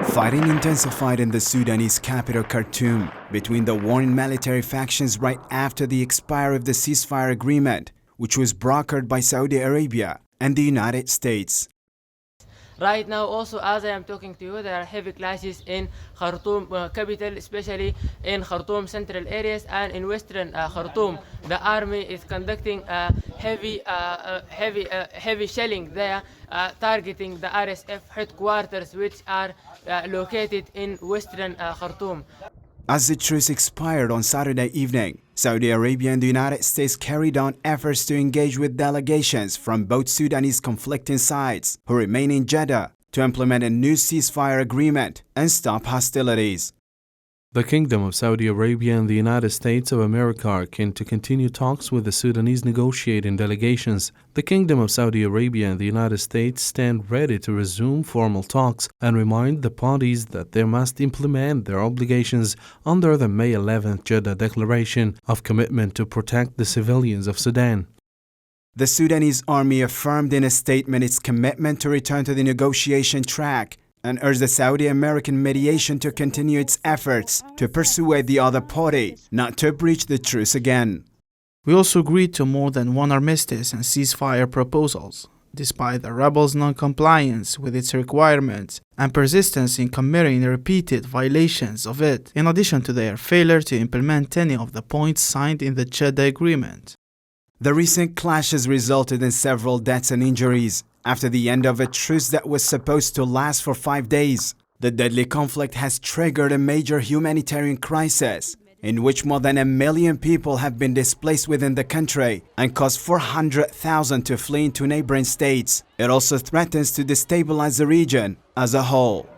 Fighting intensified in the Sudanese capital Khartoum between the warring military factions right after the expiry of the ceasefire agreement, which was brokered by Saudi Arabia and the United States. Right now, also, as I am talking to you, there are heavy clashes in Khartoum capital, especially in Khartoum central areas and in western Khartoum. The army is conducting heavy shelling there, targeting the RSF headquarters, which are located in western Khartoum. As the truce expired on Saturday evening, Saudi Arabia and the United States carried on efforts to engage with delegations from both Sudanese conflicting sides who remain in Jeddah to implement a new ceasefire agreement and stop hostilities. The Kingdom of Saudi Arabia and the United States of America are keen to continue talks with the Sudanese negotiating delegations. The Kingdom of Saudi Arabia and the United States stand ready to resume formal talks and remind the parties that they must implement their obligations under the May 11th Jeddah Declaration of Commitment to protect the civilians of Sudan. The Sudanese army affirmed in a statement its commitment to return to the negotiation track and urged the Saudi American mediation to continue its efforts to persuade the other party not to breach the truce again. We also agreed to more than one armistice and ceasefire proposals, despite the rebels' non-compliance with its requirements and persistence in committing repeated violations of it, in addition to their failure to implement any of the points signed in the Jeddah Agreement. The recent clashes resulted in several deaths and injuries after the end of a truce that was supposed to last for 5 days. The deadly conflict has triggered a major humanitarian crisis in which more than 1 million people have been displaced within the country and caused 400,000 to flee into neighboring states. It also threatens to destabilize the region as a whole.